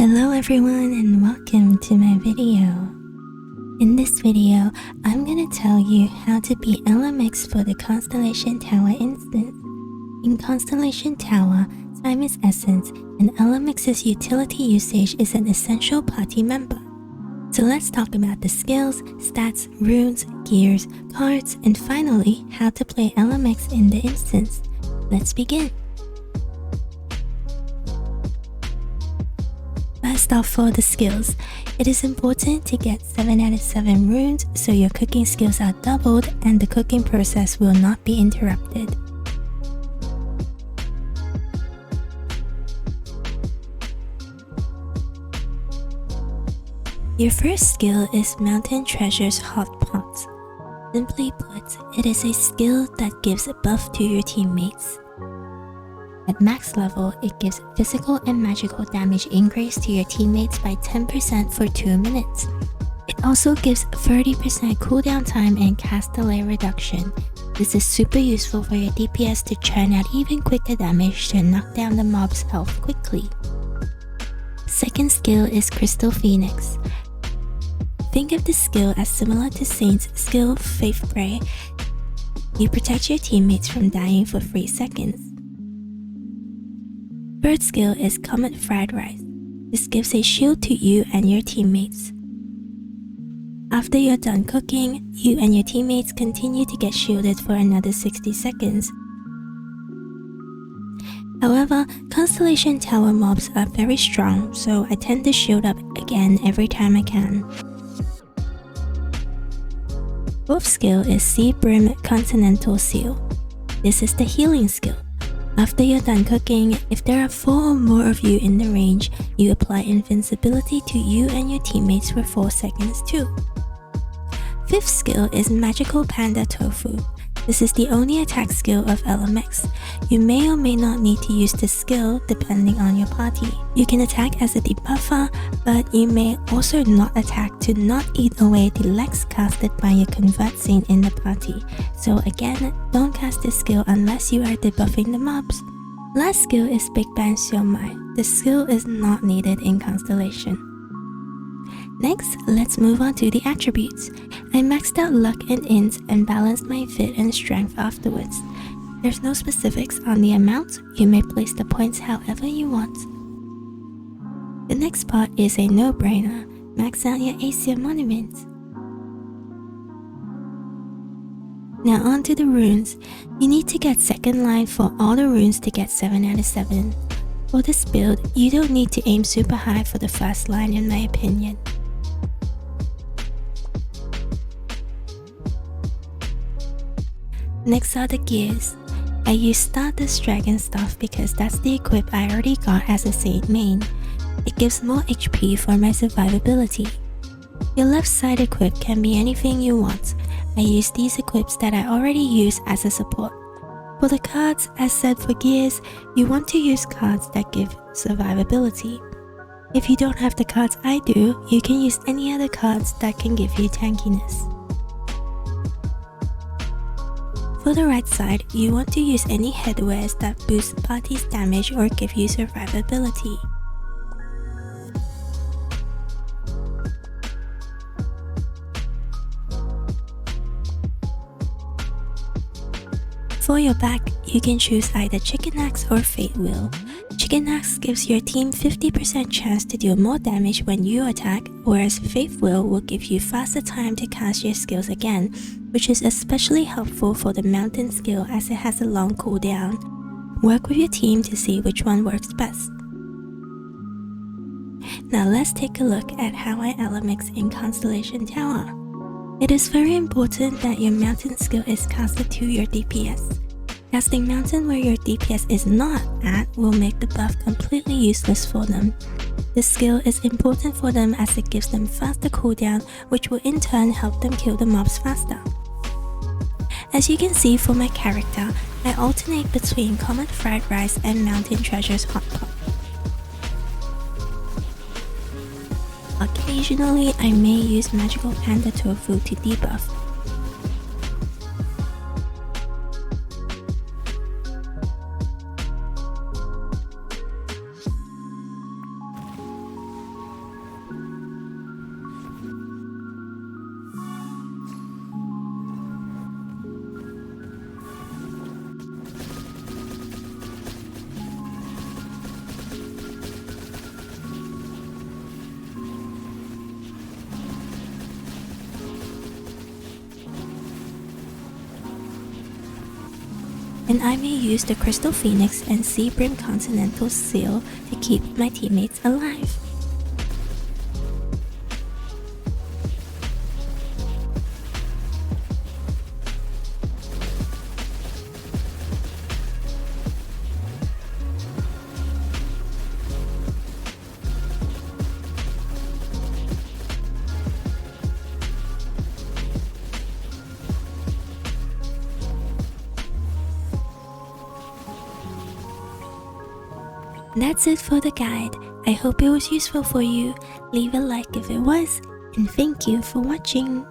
Hello everyone and welcome to my video. In this video, I'm gonna tell you how to beat LMX for the Constellation Tower instance. In Constellation Tower, time is essence and LMX's utility usage is an essential party member. So let's talk about the skills, stats, runes, gears, cards, and finally, how to play LMX in the instance. Let's begin. First off, for the skills, it is important to get 7 out of 7 runes so your cooking skills are doubled and the cooking process will not be interrupted. Your first skill is Mountain Treasure's Hot Pots. Simply put, it is a skill that gives a buff to your teammates. At max level, it gives physical and magical damage increase to your teammates by 10% for 2 minutes. It also gives 30% cooldown time and cast delay reduction. This is super useful for your DPS to churn out even quicker damage to knock down the mob's health quickly. Second skill is Crystal Phoenix. Think of this skill as similar to Saint's skill Faith Ray. You protect your teammates from dying for 3 seconds. Third skill is Comet Fried Rice. This gives a shield to you and your teammates. After you're done cooking, you and your teammates continue to get shielded for another 60 seconds. However, Constellation Tower mobs are very strong, so I tend to shield up again every time I can. Fourth skill is Sea Brim Continental Seal. This is the healing skill. After you're done cooking, if there are 4 or more of you in the range, you apply invincibility to you and your teammates for 4 seconds too. Fifth skill is Magical Panda Tofu. This is the only attack skill of LMX. You may or may not need to use this skill depending on your party. You can attack as a debuffer, but you may also not attack to not eat away the lex casted by your convert saint in the party. So again, don't cast this skill unless you are debuffing the mobs. Last skill is Big Bang Siomai. This skill is not needed in Constellation. Next, let's move on to the attributes. I maxed out luck and int and balanced my fit and strength afterwards. There's no specifics on the amount, you may place the points however you want. The next part is a no-brainer, max out your Aesir monument. Now on to the runes. You need to get second line for all the runes to get 7 out of 7. For this build, you don't need to aim super high for the first line in my opinion. Next are the gears. I use Stardust Dragon Stuff because that's the equip I already got as a Saint main. It gives more HP for my survivability. Your left side equip can be anything you want. I use these equips that I already use as a support. For the cards, as said for gears, you want to use cards that give survivability. If you don't have the cards I do, you can use any other cards that can give you tankiness. For the right side, you want to use any headwears that boost party's damage or give you survivability. For your back, you can choose either Chicken Axe or Fate Wheel. Chicken Axe gives your team 50% chance to deal more damage when you attack, whereas Fate Wheel will give you faster time to cast your skills again, which is especially helpful for the mountain skill as it has a long cooldown. Work with your team to see which one works best. Now let's take a look at how I LMX in Constellation Tower. It is very important that your mountain skill is casted to your DPS. Casting mountain where your DPS is not at will make the buff completely useless for them. This skill is important for them as it gives them faster cooldown, which will in turn help them kill the mobs faster. As you can see for my character, I alternate between Comet Fried Rice and Mountain Treasure's Hot Pot. Occasionally, I may use Magical Panda Tofu to debuff. then I may use the Crystal Phoenix and Sea Brim Continental Seal to keep my teammates alive. That's it for the guide. I hope it was useful for you. Leave a like if it was, and thank you for watching.